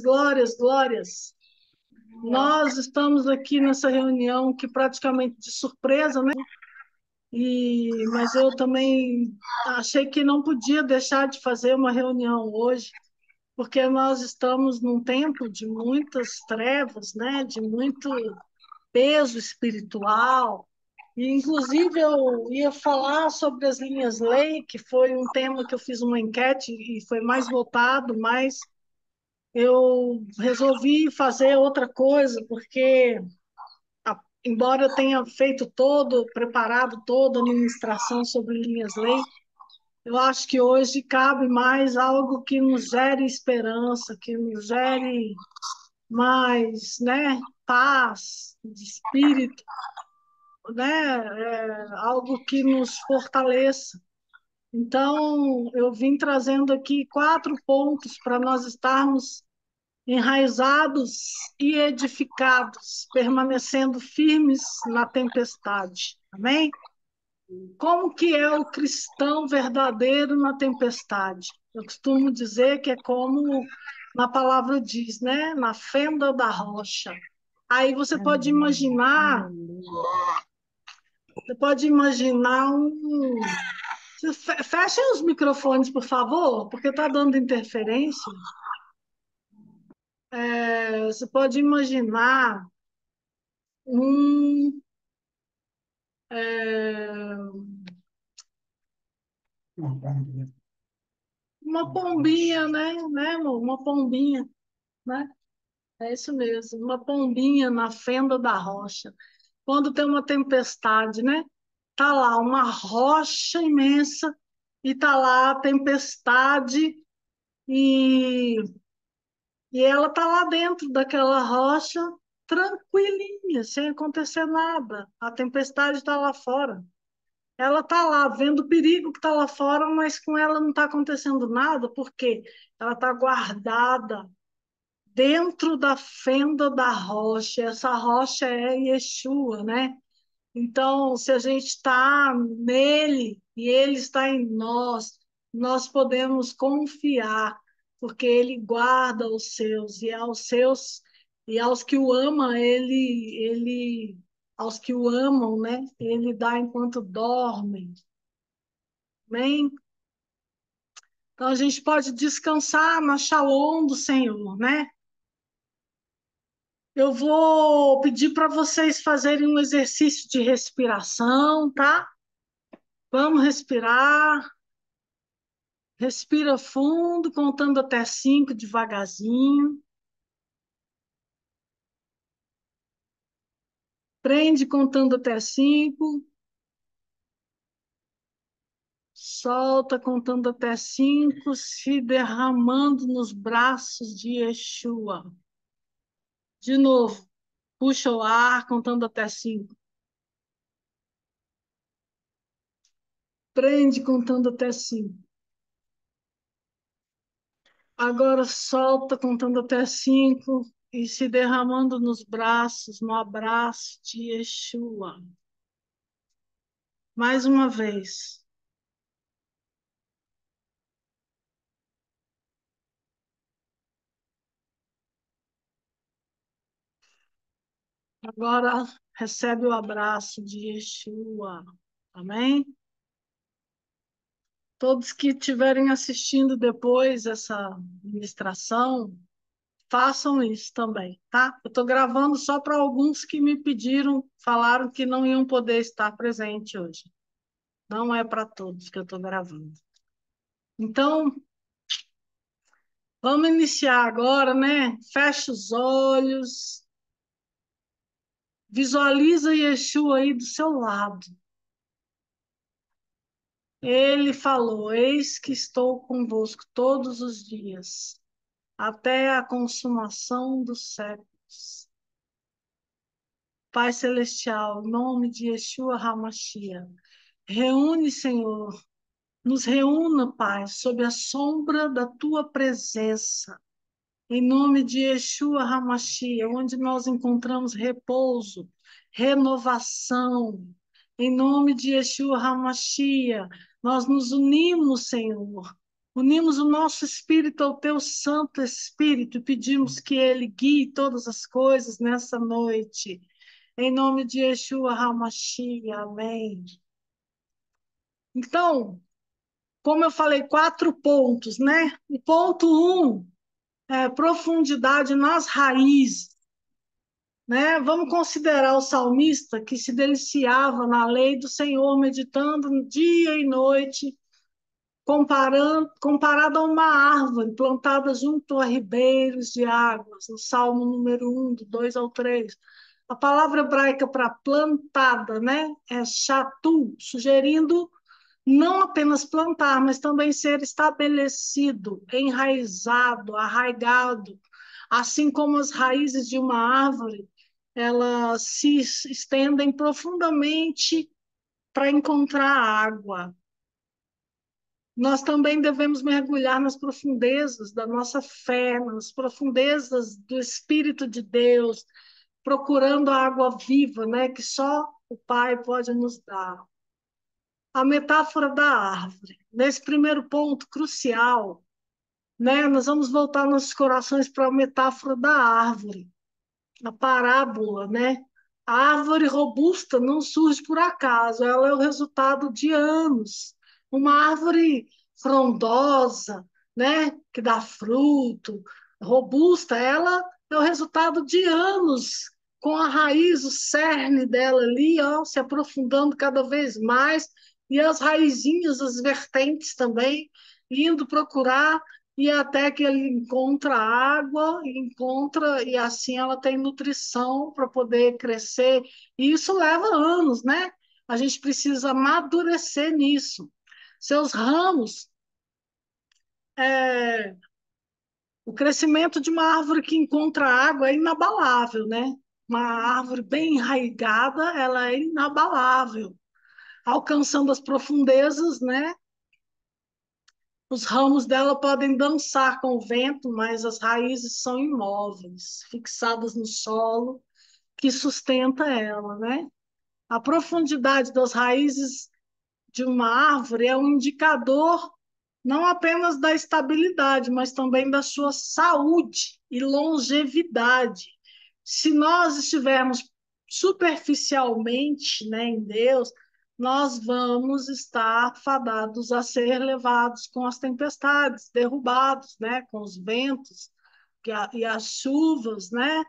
glórias, glórias. Nós estamos aqui nessa reunião que praticamente de surpresa, né? Mas eu também achei que não podia deixar de fazer uma reunião hoje, porque nós estamos num tempo de muitas trevas, né? De muito peso espiritual. E, inclusive, eu ia falar sobre as linhas-lei, que foi um tema que eu fiz uma enquete e foi mais votado, mas eu resolvi fazer outra coisa, porque, embora eu tenha feito preparado toda a ministração sobre linhas-lei, eu acho que hoje cabe mais algo que nos gere esperança, que nos gere mais, né, paz de espírito, né, algo que nos fortaleça. Então, eu vim trazendo aqui 4 pontos para nós estarmos enraizados e edificados, permanecendo firmes na tempestade. Amém? Como que é o cristão verdadeiro na tempestade? Eu costumo dizer que é como na palavra diz, né? Na fenda da rocha. Aí você pode imaginar um. Fechem os microfones, por favor, porque está dando interferência. Você pode imaginar um, é, uma pombinha, né, amor? Uma pombinha, né? É isso mesmo, uma pombinha na fenda da rocha. Quando tem uma tempestade, né? Tá lá uma rocha imensa e tá lá a tempestade e, e ela tá lá dentro daquela rocha tranquilinha, sem acontecer nada. A tempestade está lá fora. Ela está lá vendo o perigo que está lá fora, mas com ela não está acontecendo nada, porque ela está guardada dentro da fenda da rocha. Essa rocha é Yeshua, né? Então, se a gente está nele e ele está em nós, nós podemos confiar, porque ele guarda os seus e aos que o ama, aos que o amam, né? Ele dá enquanto dormem. Amém? Então a gente pode descansar na Shalom do Senhor, né? Eu vou pedir para vocês fazerem um exercício de respiração, tá? Vamos respirar. Respira fundo, contando até 5 devagarzinho. Prende contando até 5. Solta contando até 5, se derramando nos braços de Yeshua. De novo, puxa o ar contando até 5. Prende contando até 5. Agora solta contando até 5 e se derramando nos braços, no abraço de Yeshua. Mais uma vez. Agora recebe o abraço de Yeshua. Amém? Todos que estiverem assistindo depois essa ministração, façam isso também, tá? Eu estou gravando só para alguns que me pediram, falaram que não iam poder estar presente hoje. Não é para todos que eu estou gravando. Então, vamos iniciar agora, né? Fecha os olhos, visualiza Yeshua aí do seu lado. Ele falou: Eis que estou convosco todos os dias, até a consumação dos séculos. Pai Celestial, em nome de Yeshua HaMashiach, reúne, Senhor, nos reúna, Pai, sob a sombra da Tua presença, em nome de Yeshua HaMashiach, onde nós encontramos repouso, renovação. Em nome de Yeshua HaMashiach, nós nos unimos, Senhor, Unimos o nosso espírito ao teu Santo Espírito e pedimos que ele guie todas as coisas nessa noite. Em nome de Yeshua HaMashiach, amém. Então, como eu falei, 4 pontos, né? O ponto 1 é profundidade nas raízes, né? Vamos considerar o salmista que se deliciava na lei do Senhor, meditando dia e noite, comparado a uma árvore plantada junto a ribeiros de águas, no Salmo número 1, do 2 ao 3. A palavra hebraica para plantada, né, é chatu, sugerindo não apenas plantar, mas também ser estabelecido, enraizado, arraigado, assim como as raízes de uma árvore, elas se estendem profundamente para encontrar água. Nós também devemos mergulhar nas profundezas da nossa fé, nas profundezas do Espírito de Deus, procurando a água viva, né, que só o Pai pode nos dar. A metáfora da árvore. Nesse primeiro ponto crucial, né, nós vamos voltar nossos corações para a metáfora da árvore, a parábola, né? A árvore robusta não surge por acaso, ela é o resultado de anos. Uma árvore frondosa, né, que dá fruto, robusta, ela é o resultado de anos com a raiz, o cerne dela ali, ó, se aprofundando cada vez mais, e as raizinhas, as vertentes também, indo procurar e até que ele encontra água, encontra, e assim ela tem nutrição para poder crescer. E isso leva anos, né? A gente precisa amadurecer nisso. Seus ramos, é, o crescimento de uma árvore que encontra água é inabalável, né? Uma árvore bem enraizada, ela é inabalável, alcançando as profundezas, né? Os ramos dela podem dançar com o vento, mas as raízes são imóveis, fixadas no solo que sustenta ela, né? A profundidade das raízes de uma árvore é um indicador não apenas da estabilidade, mas também da sua saúde e longevidade. Se nós estivermos superficialmente, né, em Deus, nós vamos estar fadados a ser levados com as tempestades, derrubados, né, com os ventos e as chuvas, né?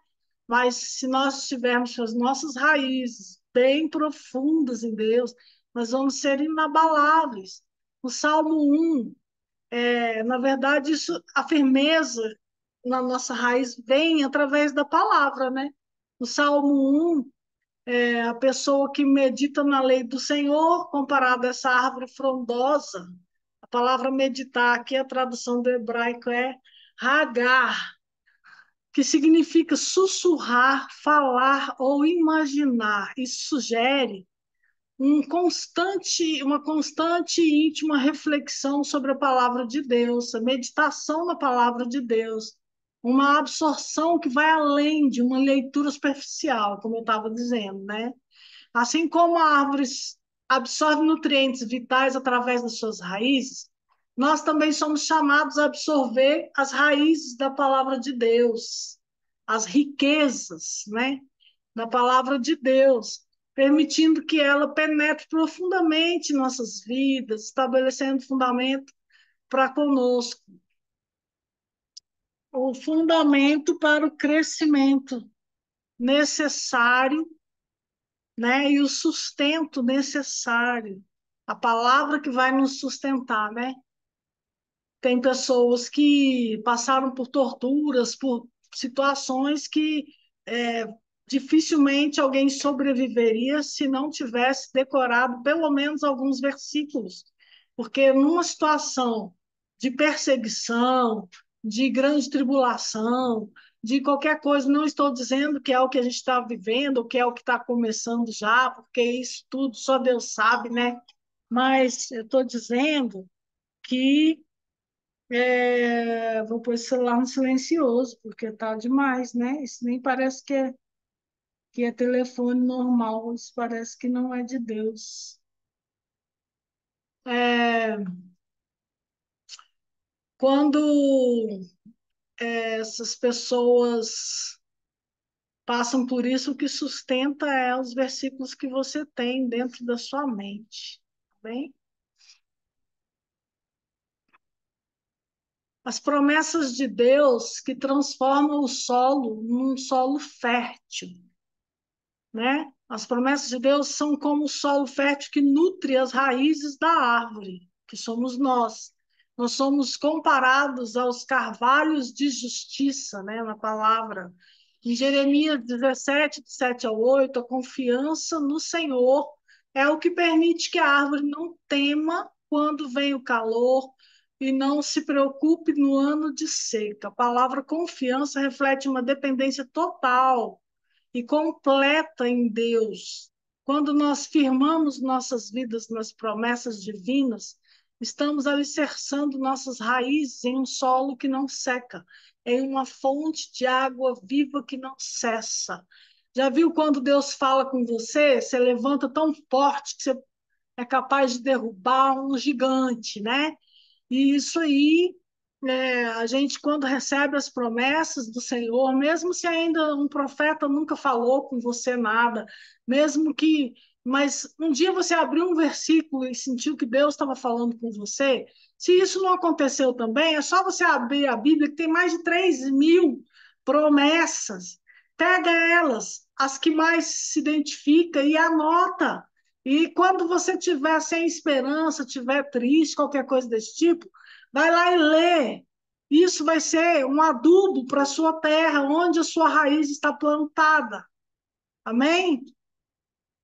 Mas se nós tivermos as nossas raízes bem profundas em Deus, nós vamos ser inabaláveis. O Salmo 1, na verdade, isso, a firmeza na nossa raiz vem através da palavra, né? O Salmo 1, a pessoa que medita na lei do Senhor, comparado a essa árvore frondosa. A palavra meditar, aqui a tradução do hebraico é hagar, que significa sussurrar, falar ou imaginar. Isso sugere uma constante e íntima reflexão sobre a palavra de Deus, a meditação na palavra de Deus, uma absorção que vai além de uma leitura superficial, como eu estava dizendo, né? Assim como a árvore absorve nutrientes vitais através das suas raízes, nós também somos chamados a absorver as raízes da palavra de Deus, as riquezas, né, da palavra de Deus, permitindo que ela penetre profundamente em nossas vidas, estabelecendo fundamento para conosco, o fundamento para o crescimento necessário, né? E o sustento necessário, a palavra que vai nos sustentar, né? Tem pessoas que passaram por torturas, por situações que é, dificilmente alguém sobreviveria se não tivesse decorado pelo menos alguns versículos, porque numa situação de perseguição, de grande tribulação, de qualquer coisa, não estou dizendo que é o que a gente está vivendo, ou que é o que está começando já, porque isso tudo só Deus sabe, né? Mas eu estou dizendo que vou pôr esse celular no silencioso, porque tá demais, né? Isso nem parece que é telefone normal, isso parece que não é de Deus. É, Quando essas pessoas passam por isso, o que sustenta é os versículos que você tem dentro da sua mente, tá bem? As promessas de Deus que transformam o solo num solo fértil, né? As promessas de Deus são como o solo fértil que nutre as raízes da árvore, que somos nós. Nós somos comparados aos carvalhos de justiça, né, na palavra. Em Jeremias 17, de 7 ao 8, a confiança no Senhor é o que permite que a árvore não tema quando vem o calor e não se preocupe no ano de seca. A palavra confiança reflete uma dependência total e completa em Deus. Quando nós firmamos nossas vidas nas promessas divinas, estamos alicerçando nossas raízes em um solo que não seca, em uma fonte de água viva que não cessa. Já viu quando Deus fala com você, você levanta tão forte que você é capaz de derrubar um gigante, né? E isso aí, a gente, quando recebe as promessas do Senhor, mesmo se ainda um profeta nunca falou com você nada, mesmo que. Mas um dia você abriu um versículo e sentiu que Deus estava falando com você, se isso não aconteceu também, é só você abrir a Bíblia, que tem mais de 3.000 promessas. Pega elas, as que mais se identifica, e anota. E quando você tiver sem esperança, tiver triste, qualquer coisa desse tipo, vai lá e lê. Isso vai ser um adubo para a sua terra, onde a sua raiz está plantada. Amém?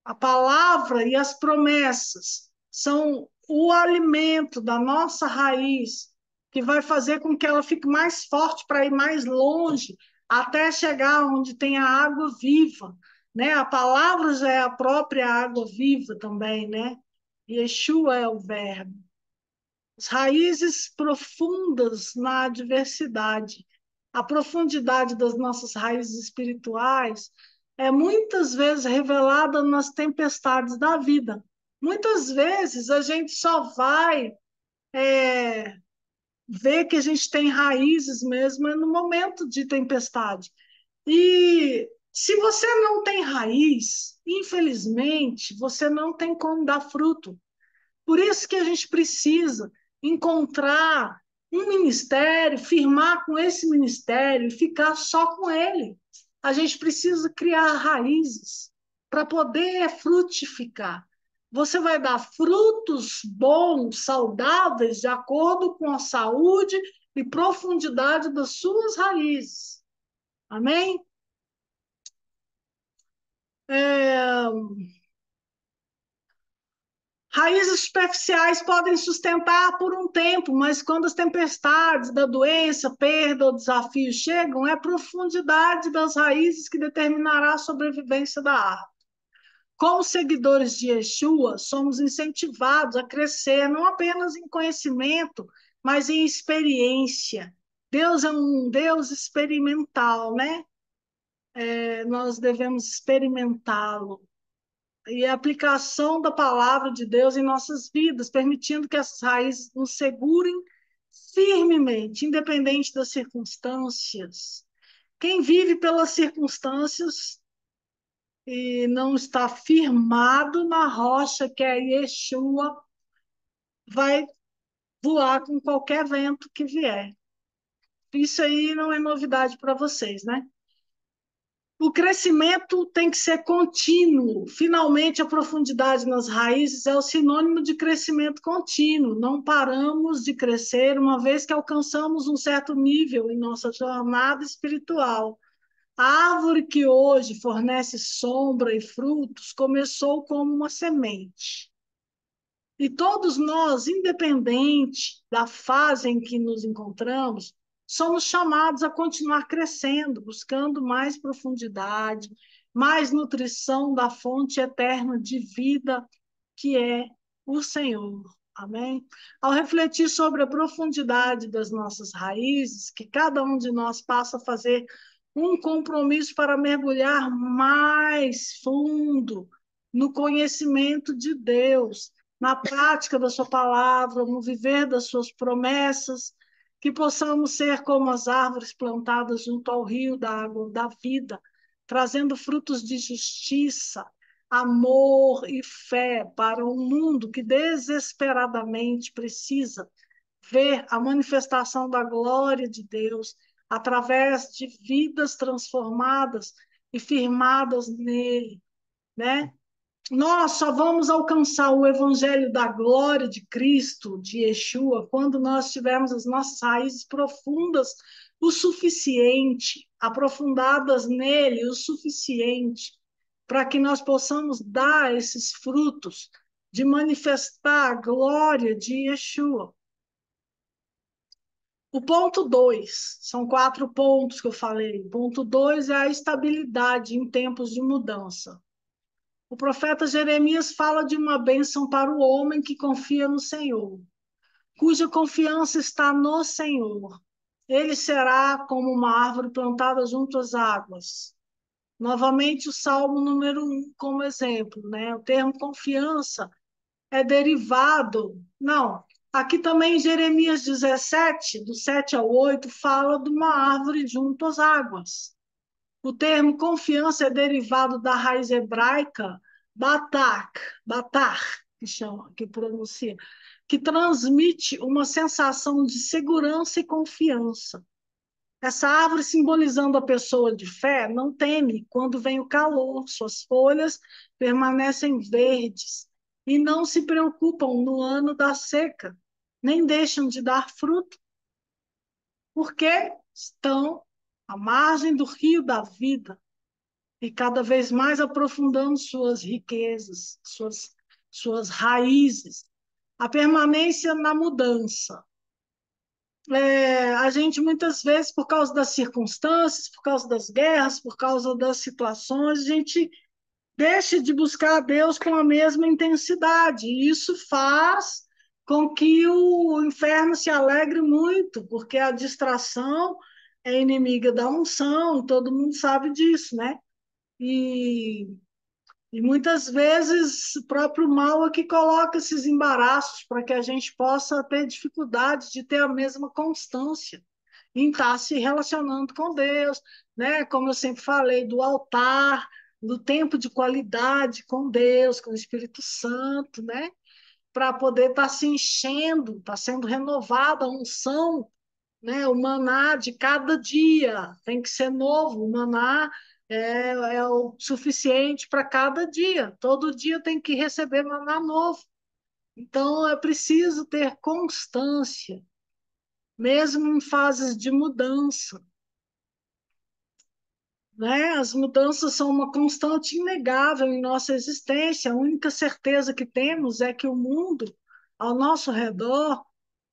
A palavra e as promessas são o alimento da nossa raiz, que vai fazer com que ela fique mais forte para ir mais longe, até chegar onde tem a água viva, né? A palavra já é a própria água viva também, né? Yeshua é o verbo. As raízes profundas na adversidade. A profundidade das nossas raízes espirituais é muitas vezes revelada nas tempestades da vida. Muitas vezes a gente só vai ver que a gente tem raízes mesmo no momento de tempestade. E se você não tem raiz, infelizmente, você não tem como dar fruto. Por isso que a gente precisa encontrar um ministério, firmar com esse ministério e ficar só com ele. A gente precisa criar raízes para poder frutificar. Você vai dar frutos bons, saudáveis, de acordo com a saúde e profundidade das suas raízes. Amém? É, Raízes superficiais podem sustentar por um tempo, mas quando as tempestades da doença, perda ou desafio chegam, é a profundidade das raízes que determinará a sobrevivência da árvore. Como seguidores de Yeshua, somos incentivados a crescer não apenas em conhecimento, mas em experiência. Deus é um Deus experimental, né? Nós devemos experimentá-lo e a aplicação da palavra de Deus em nossas vidas, permitindo que essas raízes nos segurem firmemente, independente das circunstâncias. Quem vive pelas circunstâncias e não está firmado na rocha que é Yeshua, vai voar com qualquer vento que vier. Isso aí não é novidade para vocês, né? O crescimento tem que ser contínuo. Finalmente, a profundidade nas raízes é o sinônimo de crescimento contínuo. Não paramos de crescer uma vez que alcançamos um certo nível em nossa jornada espiritual. A árvore que hoje fornece sombra e frutos começou como uma semente. E todos nós, independente da fase em que nos encontramos, somos chamados a continuar crescendo, buscando mais profundidade, mais nutrição da fonte eterna de vida que é o Senhor. Amém? Ao refletir sobre a profundidade das nossas raízes, que cada um de nós passa a fazer um compromisso para mergulhar mais fundo no conhecimento de Deus, na prática da sua palavra, no viver das suas promessas, que possamos ser como as árvores plantadas junto ao rio da água da vida, trazendo frutos de justiça, amor e fé para um mundo que desesperadamente precisa ver a manifestação da glória de Deus através de vidas transformadas e firmadas nele, né? Nós só vamos alcançar o evangelho da glória de Cristo, de Yeshua, quando nós tivermos as nossas raízes profundas o suficiente, aprofundadas nele o suficiente, para que nós possamos dar esses frutos de manifestar a glória de Yeshua. O ponto 2, são 4 pontos que eu falei. O ponto 2 é a estabilidade em tempos de mudança. O profeta Jeremias fala de uma bênção para o homem que confia no Senhor, cuja confiança está no Senhor. Ele será como uma árvore plantada junto às águas. Novamente, o Salmo número 1 como exemplo, né? O termo confiança é derivado. Não, aqui também em Jeremias 17, do 7 ao 8, fala de uma árvore junto às águas. O termo confiança é derivado da raiz hebraica batar, que chama, que pronuncia, que transmite uma sensação de segurança e confiança. Essa árvore, simbolizando a pessoa de fé, não teme quando vem o calor, suas folhas permanecem verdes e não se preocupam no ano da seca, nem deixam de dar fruto, porque estão à margem do rio da vida e cada vez mais aprofundando suas riquezas, suas raízes. A permanência na mudança. A gente, muitas vezes, por causa das circunstâncias, por causa das guerras, por causa das situações, a gente deixa de buscar a Deus com a mesma intensidade. E isso faz com que o inferno se alegre muito, porque a distração é inimiga da unção, todo mundo sabe disso, né? E, e muitas vezes o próprio mal é que coloca esses embaraços para que a gente possa ter dificuldade de ter a mesma constância em estar se relacionando com Deus, né? Como eu sempre falei, do altar, do tempo de qualidade com Deus, com o Espírito Santo, né? Para poder estar se enchendo, está sendo renovada a unção, né? O maná de cada dia tem que ser novo. O maná é o suficiente para cada dia. Todo dia tem que receber maná novo. Então, é preciso ter constância, mesmo em fases de mudança, né? As mudanças são uma constante inegável em nossa existência. A única certeza que temos é que o mundo ao nosso redor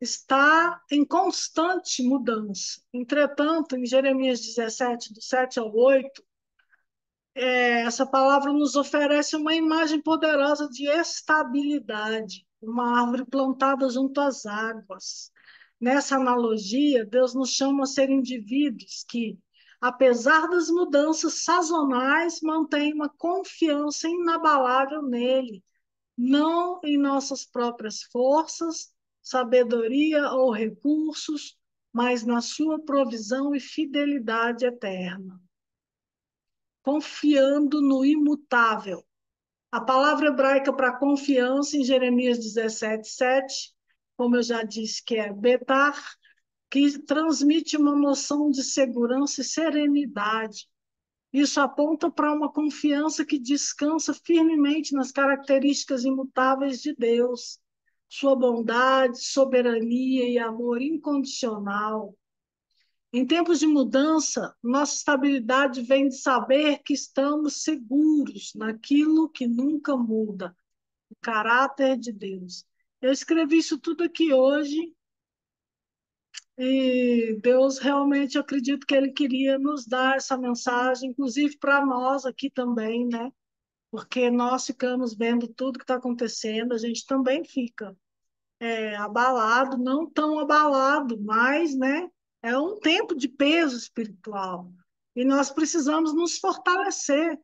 está em constante mudança. Entretanto, em Jeremias 17, do 7 ao 8, essa palavra nos oferece uma imagem poderosa de estabilidade, uma árvore plantada junto às águas. Nessa analogia, Deus nos chama a ser indivíduos que, apesar das mudanças sazonais, mantêm uma confiança inabalável nele, não em nossas próprias forças, sabedoria ou recursos, mas na sua provisão e fidelidade eterna, confiando no imutável. A palavra hebraica para confiança em Jeremias 17, 7, como eu já disse, que é betar, que transmite uma noção de segurança e serenidade. Isso aponta para uma confiança que descansa firmemente nas características imutáveis de Deus, sua bondade, soberania e amor incondicional. Em tempos de mudança, nossa estabilidade vem de saber que estamos seguros naquilo que nunca muda, o caráter de Deus. Eu escrevi isso tudo aqui hoje e Deus realmente, eu acredito que Ele queria nos dar essa mensagem, inclusive para nós aqui também, né? Porque nós ficamos vendo tudo que está acontecendo, a gente também fica abalado, não tão abalado, mas, né? É um tempo de peso espiritual e nós precisamos nos fortalecer.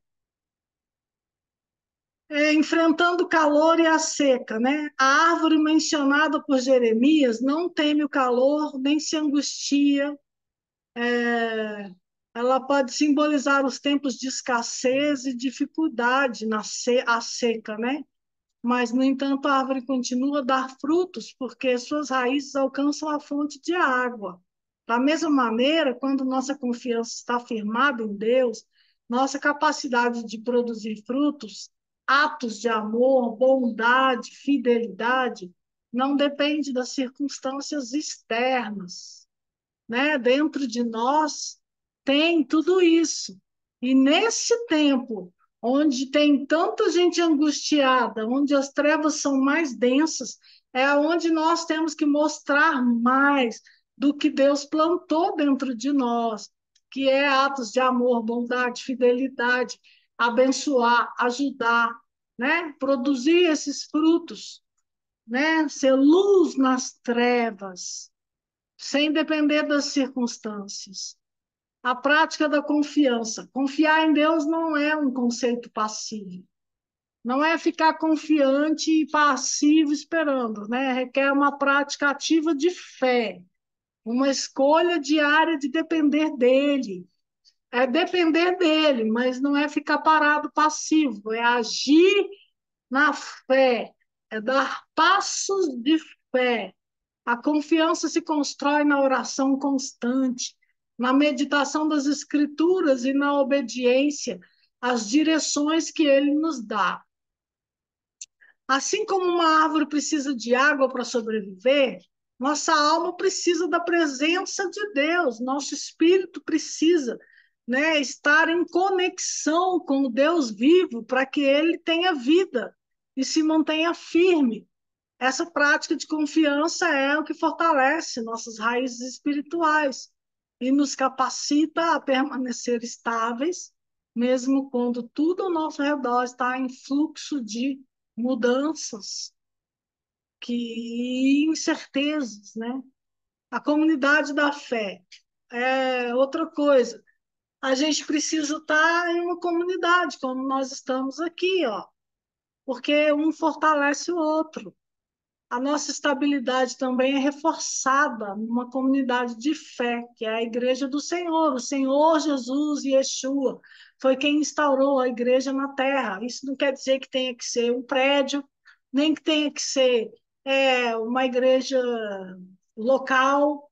enfrentando o calor e a seca, né? A árvore mencionada por Jeremias não teme o calor, nem se angustia. Ela pode simbolizar os tempos de escassez e dificuldade a seca, né? Mas, no entanto, a árvore continua a dar frutos porque suas raízes alcançam a fonte de água. Da mesma maneira, quando nossa confiança está firmada em Deus, nossa capacidade de produzir frutos, atos de amor, bondade, fidelidade, não depende das circunstâncias externas, né? Dentro de nós tem tudo isso. E nesse tempo, onde tem tanta gente angustiada, onde as trevas são mais densas, é onde nós temos que mostrar mais do que Deus plantou dentro de nós, que é atos de amor, bondade, fidelidade, abençoar, ajudar, né? Produzir esses frutos, né? Ser luz nas trevas sem depender das circunstâncias. A prática da confiança. Confiar em Deus não é um conceito passivo. Não é ficar confiante e passivo esperando, né? Requer uma prática ativa de fé, uma escolha diária de depender dele. É depender dele, mas não é ficar parado passivo, é agir na fé, é dar passos de fé. A confiança se constrói na oração constante, na meditação das Escrituras e na obediência às direções que ele nos dá. Assim como uma árvore precisa de água para sobreviver, nossa alma precisa da presença de Deus, nosso espírito precisa, né, estar em conexão com o Deus vivo para que ele tenha vida e se mantenha firme. Essa prática de confiança é o que fortalece nossas raízes espirituais e nos capacita a permanecer estáveis, mesmo quando tudo ao nosso redor está em fluxo de mudanças, que incertezas, né? A comunidade da fé é outra coisa. A gente precisa estar em uma comunidade, como nós estamos aqui, ó, porque um fortalece o outro. A nossa estabilidade também é reforçada numa comunidade de fé, que é a Igreja do Senhor. O Senhor Jesus e Yeshua foi quem instaurou a igreja na terra. Isso não quer dizer que tenha que ser um prédio, nem que tenha que ser uma igreja local.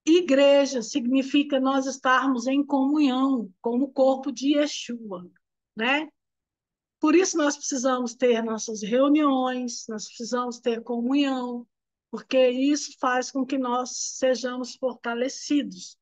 Igreja significa nós estarmos em comunhão com o corpo de Yeshua, né? Por isso nós precisamos ter nossas reuniões, nós precisamos ter comunhão, porque isso faz com que nós sejamos fortalecidos.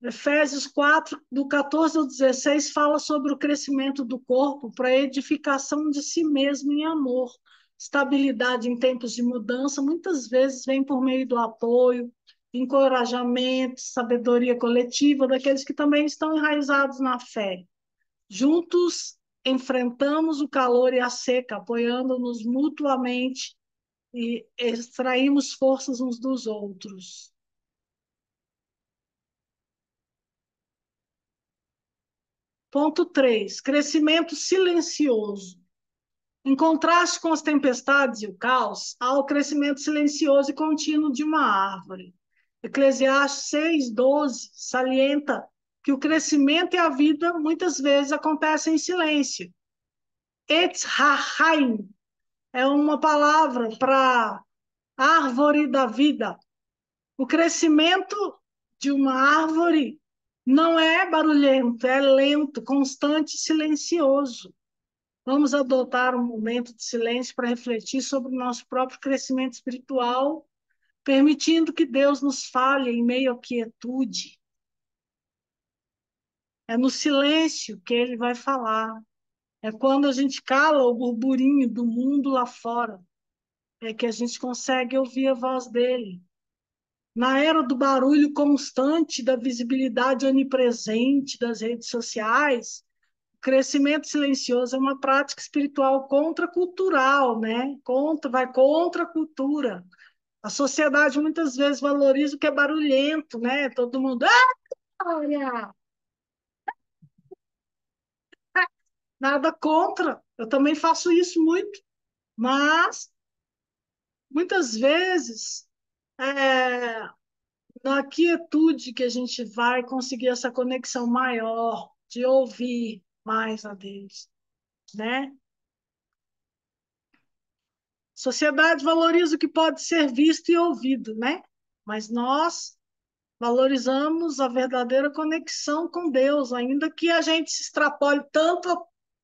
Efésios 4, do 14 ao 16, fala sobre o crescimento do corpo para a edificação de si mesmo em amor. Estabilidade em tempos de mudança muitas vezes vem por meio do apoio, encorajamento, sabedoria coletiva daqueles que também estão enraizados na fé. Juntos enfrentamos o calor e a seca, apoiando-nos mutuamente e extraímos forças uns dos outros. Ponto 3. Crescimento silencioso. Em contraste com as tempestades e o caos, há o crescimento silencioso e contínuo de uma árvore. Eclesiastes 6:12 salienta que o crescimento e a vida muitas vezes acontecem em silêncio. Etz Hachaim é uma palavra para árvore da vida. O crescimento de uma árvore não é barulhento, é lento, constante e silencioso. Vamos adotar um momento de silêncio para refletir sobre o nosso próprio crescimento espiritual, permitindo que Deus nos fale em meio à quietude. É no silêncio que ele vai falar. É quando a gente cala o burburinho do mundo lá fora, é que a gente consegue ouvir a voz dele. Na era do barulho constante, da visibilidade onipresente das redes sociais, o crescimento silencioso é uma prática espiritual contracultural, né? Vai contra a cultura. A sociedade muitas vezes valoriza o que é barulhento, né? Todo mundo, olha, Nada contra, eu também faço isso muito, mas muitas vezes é na quietude que a gente vai conseguir essa conexão maior de ouvir mais a Deus, né? Sociedade valoriza o que pode ser visto e ouvido, né? Mas nós valorizamos a verdadeira conexão com Deus, ainda que a gente se extrapole tanto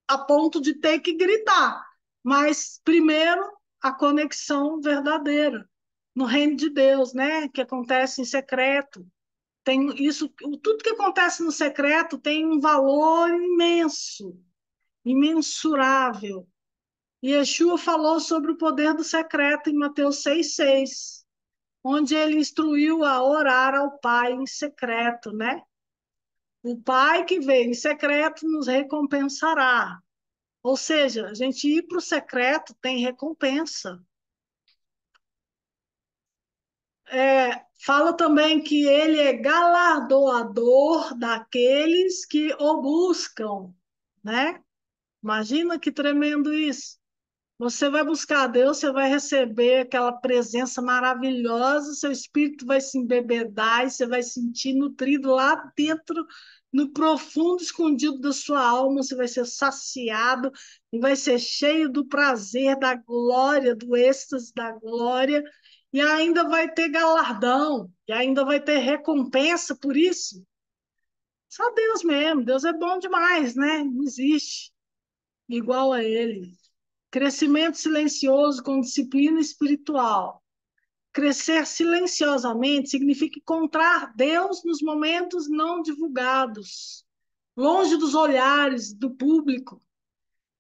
a ponto de ter que gritar. Mas primeiro a conexão verdadeira no reino de Deus, né? Que acontece em secreto. Tem isso, tudo que acontece no secreto tem um valor imenso, imensurável. E Yeshua falou sobre o poder do secreto em Mateus 6,6, onde ele instruiu a orar ao Pai em secreto, né? O Pai que vê em secreto nos recompensará. Ou seja, a gente ir para o secreto tem recompensa. Fala também que ele é galardoador daqueles que o buscam, né? Imagina que tremendo isso. Você vai buscar a Deus, você vai receber aquela presença maravilhosa, seu espírito vai se embebedar e você vai se sentir nutrido lá dentro, no profundo escondido da sua alma, você vai ser saciado e vai ser cheio do prazer, da glória, do êxtase da glória, e ainda vai ter galardão, e ainda vai ter recompensa por isso. Só Deus mesmo, Deus é bom demais, né? Não existe igual a Ele. Crescimento silencioso com disciplina espiritual. Crescer silenciosamente significa encontrar Deus nos momentos não divulgados, longe dos olhares do público.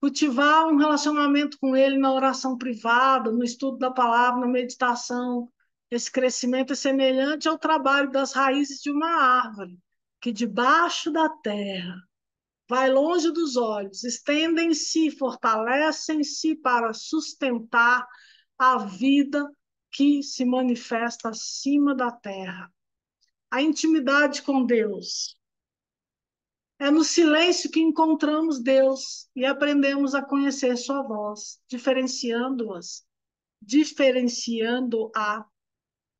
Cultivar um relacionamento com Ele na oração privada, no estudo da palavra, na meditação. Esse crescimento é semelhante ao trabalho das raízes de uma árvore, que debaixo da terra vai longe dos olhos, estendem-se, fortalecem-se para sustentar a vida que se manifesta acima da terra. A intimidade com Deus. É no silêncio que encontramos Deus e aprendemos a conhecer sua voz, diferenciando-a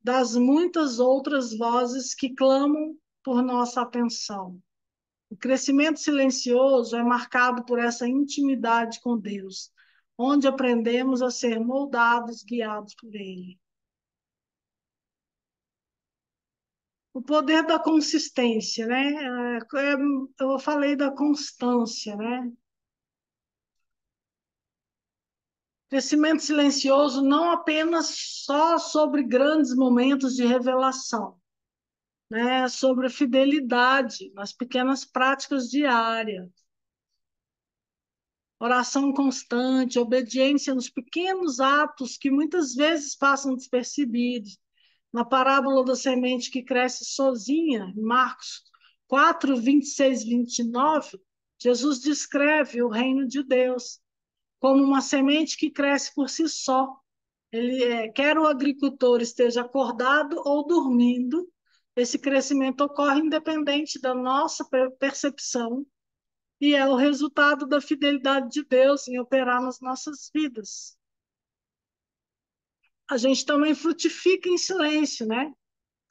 das muitas outras vozes que clamam por nossa atenção. O crescimento silencioso é marcado por essa intimidade com Deus, onde aprendemos a ser moldados, guiados por Ele. O poder da consistência, né? Eu falei da constância, né? Crescimento silencioso não apenas só sobre grandes momentos de revelação, né? Sobre fidelidade nas pequenas práticas diárias. Oração constante, obediência nos pequenos atos que muitas vezes passam despercebidos. Na parábola da semente que cresce sozinha, em Marcos 4, 26, 29, Jesus descreve o reino de Deus como uma semente que cresce por si só. Quer o agricultor esteja acordado ou dormindo, esse crescimento ocorre independente da nossa percepção e é o resultado da fidelidade de Deus em operar nas nossas vidas. A gente também frutifica em silêncio, né?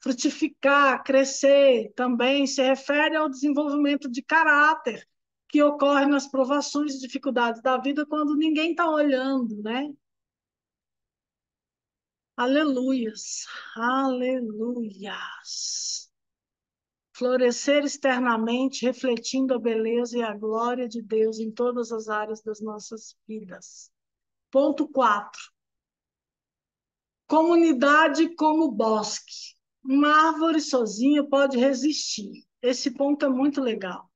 Frutificar, crescer, também se refere ao desenvolvimento de caráter que ocorre nas provações e dificuldades da vida quando ninguém está olhando, né? Aleluias, aleluias. Florescer externamente, refletindo a beleza e a glória de Deus em todas as áreas das nossas vidas. Ponto 4. Comunidade como bosque. Uma árvore sozinha pode resistir. Esse ponto é muito legal.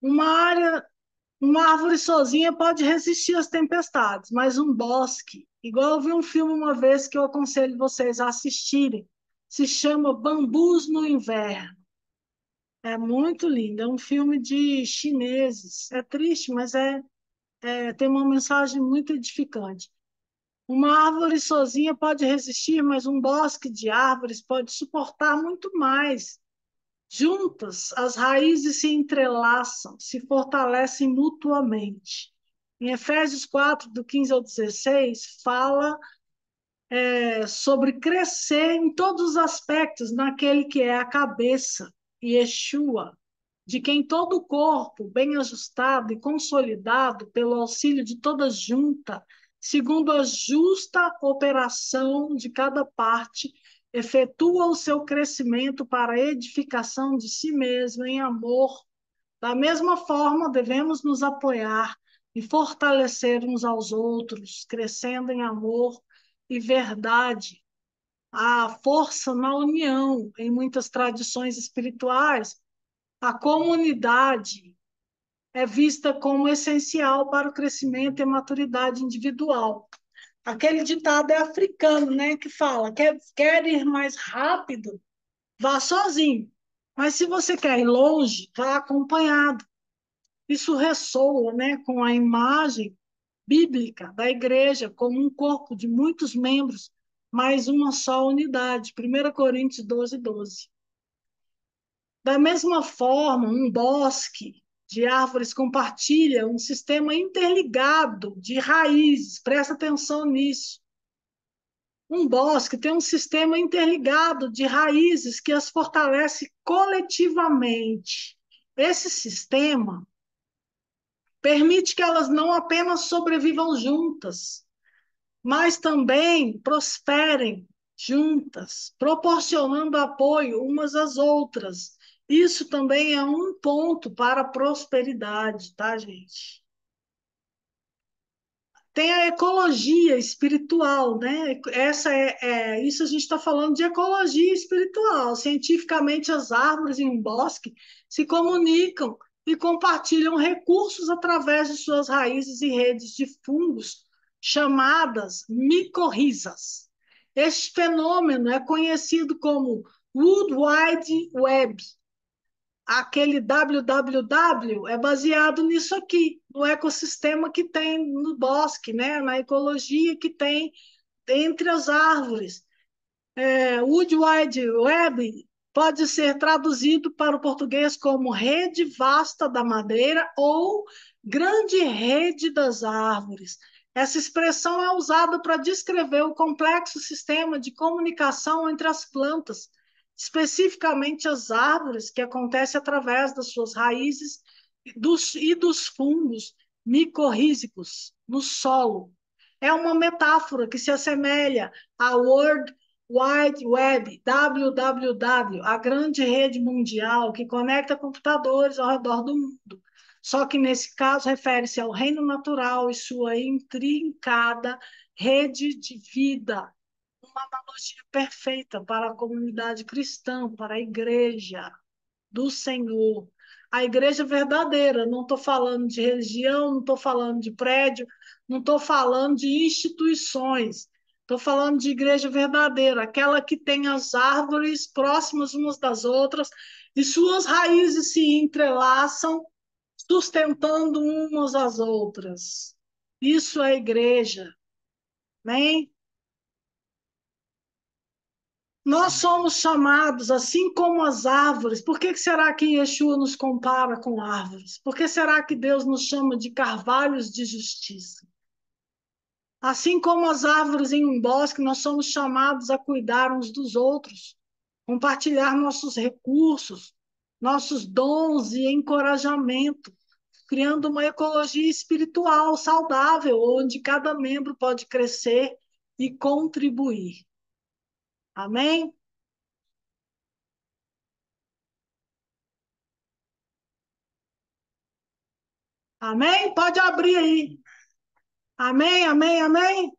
Uma área, uma árvore sozinha pode resistir às tempestades, mas um bosque, igual eu vi um filme uma vez que eu aconselho vocês a assistirem, se chama Bambus no Inverno. É muito lindo, é um filme de chineses. É triste, mas tem uma mensagem muito edificante. Uma árvore sozinha pode resistir, mas um bosque de árvores pode suportar muito mais. Juntas, as raízes se entrelaçam, se fortalecem mutuamente. Em Efésios 4, do 15 ao 16, fala sobre crescer em todos os aspectos naquele que é a cabeça, Yeshua, de quem todo o corpo, bem ajustado e consolidado pelo auxílio de toda junta, segundo a justa operação de cada parte, efetua o seu crescimento para a edificação de si mesmo em amor. Da mesma forma, devemos nos apoiar e fortalecer uns aos outros, crescendo em amor e verdade. A força na união, em muitas tradições espirituais, a comunidade é vista como essencial para o crescimento e maturidade individual. Aquele ditado é africano, né, que fala: quer ir mais rápido, vá sozinho. Mas se você quer ir longe, vá acompanhado. Isso ressoa, né, com a imagem bíblica da igreja como um corpo de muitos membros, mas uma só unidade. 1 Coríntios 12, 12. Da mesma forma, um bosque de árvores compartilha um sistema interligado de raízes. Presta atenção nisso. Um bosque tem um sistema interligado de raízes que as fortalece coletivamente. Esse sistema permite que elas não apenas sobrevivam juntas, mas também prosperem juntas, proporcionando apoio umas às outras. Isso também é um ponto para a prosperidade, tá, gente? Tem a ecologia espiritual, né? Isso a gente está falando de ecologia espiritual. Cientificamente, as árvores em um bosque se comunicam e compartilham recursos através de suas raízes e redes de fungos chamadas micorrizas. Este fenômeno é conhecido como Wood Wide Web. Aquele www é baseado nisso aqui, no ecossistema que tem no bosque, né? Na ecologia que tem entre as árvores. Wood Wide Web pode ser traduzido para o português como rede vasta da madeira ou grande rede das árvores. Essa expressão é usada para descrever o complexo sistema de comunicação entre as plantas, especificamente as árvores, que acontece através das suas raízes e dos fungos micorrízicos no solo. É uma metáfora que se assemelha à World Wide Web, www, a grande rede mundial que conecta computadores ao redor do mundo. Só que, nesse caso, refere-se ao reino natural e sua intrincada rede de vida. Uma analogia perfeita para a comunidade cristã, para a igreja do Senhor. A igreja verdadeira, não estou falando de religião, não estou falando de prédio, não estou falando de instituições, estou falando de igreja verdadeira, aquela que tem as árvores próximas umas das outras e suas raízes se entrelaçam, sustentando umas às outras. Isso é igreja, amém? Nós somos chamados, assim como as árvores. Por que será que Yeshua nos compara com árvores? Por que será que Deus nos chama de carvalhos de justiça? Assim como as árvores em um bosque, nós somos chamados a cuidar uns dos outros, compartilhar nossos recursos, nossos dons e encorajamento, criando uma ecologia espiritual saudável, onde cada membro pode crescer e contribuir. Amém? Amém? Pode abrir aí. Amém, amém, amém?